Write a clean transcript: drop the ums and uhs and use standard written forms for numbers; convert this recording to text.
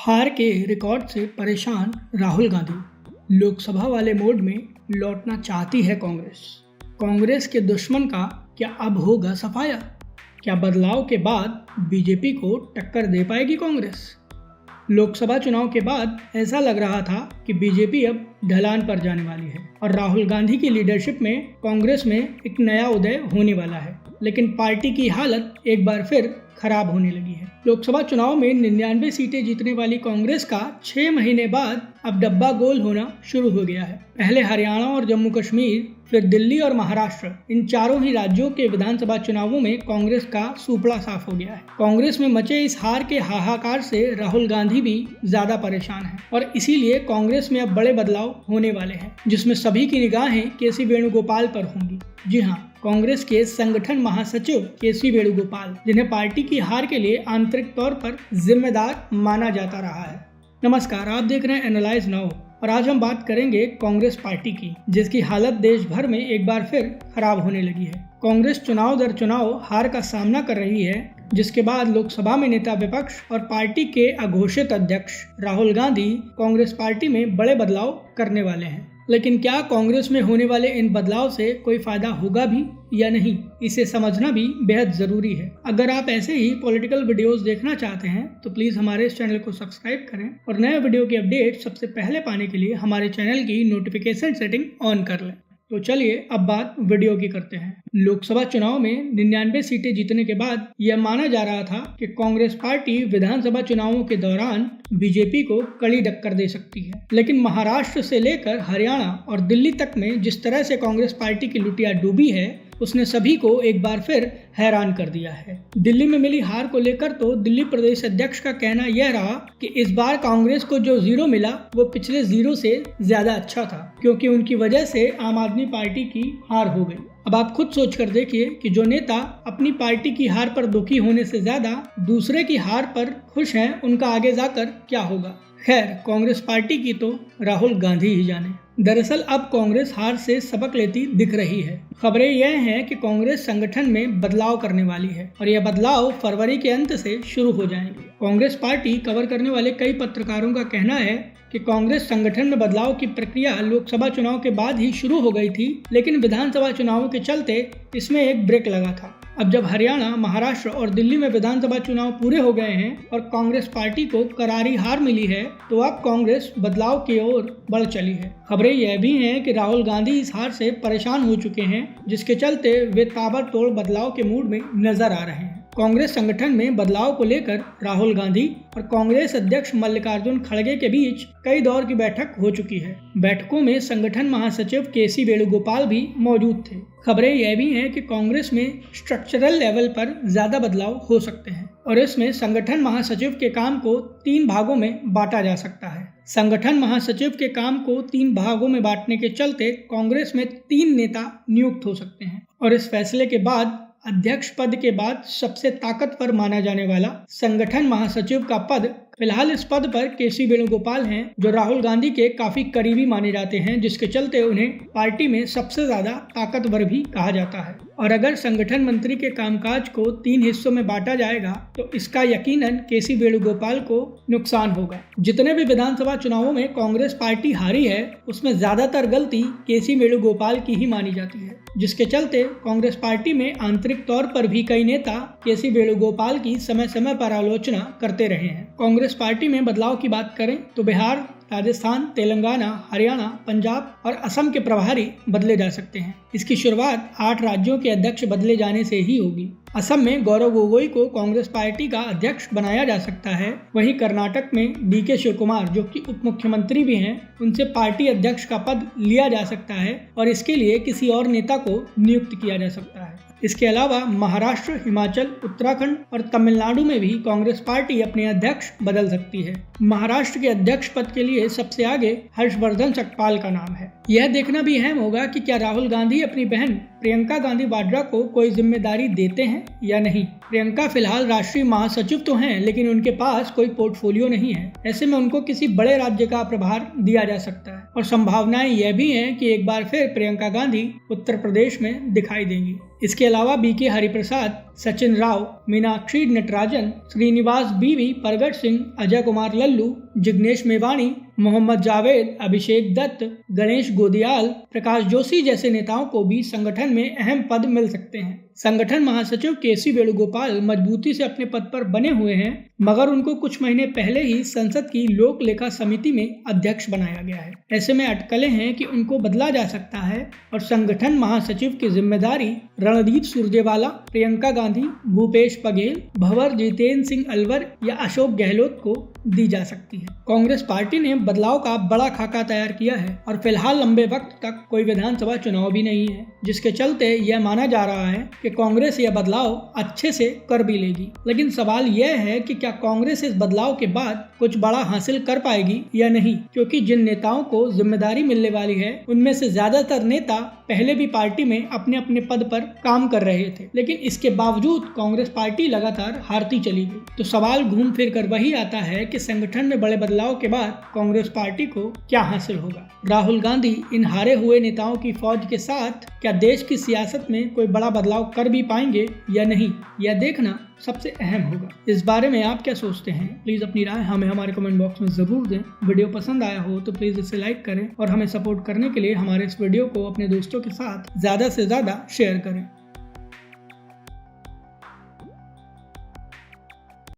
हार के रिकॉर्ड से परेशान राहुल गांधी। लोकसभा वाले मोड में लौटना चाहती है कांग्रेस। कांग्रेस के दुश्मन का क्या अब होगा सफाया? क्या बदलाव के बाद बीजेपी को टक्कर दे पाएगी कांग्रेस? लोकसभा चुनाव के बाद ऐसा लग रहा था कि बीजेपी अब ढलान पर जाने वाली है और राहुल गांधी की लीडरशिप में कांग्रेस में एक नया उदय होने वाला है, लेकिन पार्टी की हालत एक बार फिर खराब होने लगी है। लोकसभा चुनाव में 99 सीटें जीतने वाली कांग्रेस का 6 महीने बाद अब डब्बा गोल होना शुरू हो गया है। पहले हरियाणा और जम्मू कश्मीर, फिर दिल्ली और महाराष्ट्र, इन चारों ही राज्यों के विधानसभा चुनावों में कांग्रेस का सूपड़ा साफ हो गया है। कांग्रेस में मचे इस हार के हाहाकार से राहुल गांधी भी ज्यादा परेशान हैं और इसीलिए कांग्रेस में अब बड़े बदलाव होने वाले हैं, जिसमें सभी की निगाहें केसी वेणुगोपाल पर होंगी। जी हाँ, कांग्रेस के संगठन महासचिव केसी वेणुगोपाल, जिन्हें पार्टी की हार के लिए आंतरिक तौर पर जिम्मेदार माना जाता रहा है। नमस्कार, आप देख रहे हैं एनालाइज नाउ और आज हम बात करेंगे कांग्रेस पार्टी की, जिसकी हालत देश भर में एक बार फिर खराब होने लगी है। कांग्रेस चुनाव दर चुनाव हार का सामना कर रही है, जिसके बाद लोकसभा में नेता विपक्ष और पार्टी के अघोषित अध्यक्ष राहुल गांधी कांग्रेस पार्टी में बड़े बदलाव करने वाले हैं। लेकिन क्या कांग्रेस में होने वाले इन बदलाव से कोई फायदा होगा भी या नहीं, इसे समझना भी बेहद जरूरी है। अगर आप ऐसे ही पॉलिटिकल वीडियोस देखना चाहते हैं तो प्लीज हमारे इस चैनल को सब्सक्राइब करें और नए वीडियो की अपडेट सबसे पहले पाने के लिए हमारे चैनल की नोटिफिकेशन सेटिंग ऑन कर लें। तो चलिए अब बात वीडियो की करते हैं। लोकसभा चुनाव में 99 सीटें जीतने के बाद यह माना जा रहा था कि कांग्रेस पार्टी विधानसभा चुनावों के दौरान बीजेपी को कड़ी टक्कर दे सकती है, लेकिन महाराष्ट्र से लेकर हरियाणा और दिल्ली तक में जिस तरह से कांग्रेस पार्टी की लुटिया डूबी है, उसने सभी को एक बार फिर हैरान कर दिया है। दिल्ली में मिली हार को लेकर तो दिल्ली प्रदेश अध्यक्ष का कहना यह रहा कि इस बार कांग्रेस को जो 0 मिला वो पिछले 0 से ज्यादा अच्छा था, क्योंकि उनकी वजह से आम आदमी पार्टी की हार हो गई। अब आप खुद सोच कर देखिए कि जो नेता अपनी पार्टी की हार पर दुखी होने से ज्यादा दूसरे की हार पर खुश हैं, उनका आगे जाकर क्या होगा। खैर, कांग्रेस पार्टी की तो राहुल गांधी ही जाने। दरअसल अब कांग्रेस हार से सबक लेती दिख रही है। खबरें यह हैं कि कांग्रेस संगठन में बदलाव करने वाली है और यह बदलाव फरवरी के अंत से शुरू हो जाएंगे। कांग्रेस पार्टी कवर करने वाले कई पत्रकारों का कहना है कि कांग्रेस संगठन में बदलाव की प्रक्रिया लोकसभा चुनाव के बाद ही शुरू हो गई थी, लेकिन विधानसभा चुनावों के चलते इसमें एक ब्रेक लगा था। अब जब हरियाणा, महाराष्ट्र और दिल्ली में विधानसभा चुनाव पूरे हो गए हैं और कांग्रेस पार्टी को करारी हार मिली है, तो अब कांग्रेस बदलाव की ओर बढ़ चली है। खबरें यह भी हैं कि राहुल गांधी इस हार से परेशान हो चुके हैं, जिसके चलते वे ताबड़तोड़ बदलाव के मूड में नजर आ रहे हैं। कांग्रेस संगठन में बदलाव को लेकर राहुल गांधी और कांग्रेस अध्यक्ष मल्लिकार्जुन खड़गे के बीच कई दौर की बैठक हो चुकी है। बैठकों में संगठन महासचिव केसी वेणुगोपाल भी मौजूद थे। खबरें यह भी हैं कि कांग्रेस में स्ट्रक्चरल लेवल पर ज्यादा बदलाव हो सकते हैं और इसमें संगठन महासचिव के काम को 3 भागों में बांटा जा सकता है। संगठन महासचिव के काम को 3 भागों में बांटने के चलते कांग्रेस में 3 नेता नियुक्त हो सकते हैं और इस फैसले के बाद अध्यक्ष पद के बाद सबसे ताकतवर माना जाने वाला संगठन महासचिव का पद, फिलहाल इस पद पर केसी वेणुगोपाल हैं, जो राहुल गांधी के काफी करीबी माने जाते हैं, जिसके चलते उन्हें पार्टी में सबसे ज्यादा ताकतवर भी कहा जाता है। और अगर संगठन मंत्री के कामकाज को 3 हिस्सों में बांटा जाएगा तो इसका यकीनन केसी वेणुगोपाल को नुकसान होगा। जितने भी विधानसभा चुनावों में कांग्रेस पार्टी हारी है, उसमें ज्यादातर गलती केसी वेणुगोपाल की ही मानी जाती है, जिसके चलते कांग्रेस पार्टी में आंतरिक तौर पर भी कई नेता केसी वेणुगोपाल की समय समय पर आलोचना करते रहे हैं। कांग्रेस पार्टी में बदलाव की बात करें तो बिहार, राजस्थान, तेलंगाना, हरियाणा, पंजाब और असम के प्रभारी बदले जा सकते हैं। इसकी शुरुआत 8 राज्यों के अध्यक्ष बदले जाने से ही होगी। असम में गौरव गोगोई को कांग्रेस पार्टी का अध्यक्ष बनाया जा सकता है। वहीं कर्नाटक में DK शिवकुमार, जो कि उप मुख्यमंत्री भी हैं, उनसे पार्टी अध्यक्ष का पद लिया जा सकता है और इसके लिए किसी और नेता को नियुक्त किया जा सकता है। इसके अलावा महाराष्ट्र, हिमाचल, उत्तराखंड और तमिलनाडु में भी कांग्रेस पार्टी अपने अध्यक्ष बदल सकती है। महाराष्ट्र के अध्यक्ष पद के लिए सबसे आगे हर्षवर्धन सकपाल का नाम है। यह देखना भी अहम होगा कि क्या राहुल गांधी अपनी बहन प्रियंका गांधी वाड्रा को कोई जिम्मेदारी देते हैं या नहीं। प्रियंका फिलहाल राष्ट्रीय महासचिव तो हैं, लेकिन उनके पास कोई पोर्टफोलियो नहीं है। ऐसे में उनको किसी बड़े राज्य का प्रभार दिया जा सकता है और संभावनाएं यह भी हैं कि एक बार फिर प्रियंका गांधी उत्तर प्रदेश में दिखाई देंगी। इसके अलावा बीके हरिप्रसाद, सचिन राव, मीनाक्षी नटराजन, श्रीनिवास बीवी, परगट सिंह, अजय कुमार लल्लू, जिग्नेश मेवाणी, मोहम्मद जावेद, अभिषेक दत्त, गणेश गोदियाल, प्रकाश जोशी जैसे नेताओं को भी संगठन में अहम पद मिल सकते हैं। संगठन महासचिव केसी वेणुगोपाल मजबूती से अपने पद पर बने हुए हैं, मगर उनको कुछ महीने पहले ही संसद की लोक लेखा समिति में अध्यक्ष बनाया गया है। ऐसे में अटकलें हैं कि उनको बदला जा सकता है और संगठन महासचिव की जिम्मेदारी रणदीप सुरजेवाला, प्रियंका गांधी, भूपेश बघेल, भंवर जितेंद्र सिंह अलवर या अशोक गहलोत को दी जा सकती है। कांग्रेस पार्टी ने बदलाव का बड़ा खाका तैयार किया है और फिलहाल लंबे वक्त तक कोई विधानसभा चुनाव भी नहीं है, जिसके चलते यह माना जा रहा है कि कांग्रेस यह बदलाव अच्छे से कर भी लेगी। लेकिन सवाल यह है कि क्या कांग्रेस इस बदलाव के बाद कुछ बड़ा हासिल कर पाएगी या नहीं, क्योंकि जिन नेताओं को जिम्मेदारी मिलने वाली है उनमें से ज्यादातर नेता पहले भी पार्टी में अपने अपने पद पर काम कर रहे थे, लेकिन इसके बावजूद कांग्रेस पार्टी लगातार हारती चली गई। तो सवाल घूम फिर कर वही आता है कि संगठन में बड़े बदलाव के बाद कांग्रेस पार्टी को क्या हासिल होगा। राहुल गांधी इन हारे हुए नेताओं की फौज के साथ क्या देश की सियासत में कोई बड़ा बदलाव कर भी पाएंगे या नहीं, यह देखना सबसे अहम होगा। इस बारे में आप क्या सोचते हैं? प्लीज अपनी राय हमें हमारे कमेंट बॉक्स में जरूर दें। वीडियो पसंद आया हो तो प्लीज इसे लाइक करें और हमें सपोर्ट करने के लिए हमारे इस वीडियो को अपने दोस्तों के साथ ज्यादा से ज्यादा शेयर करें।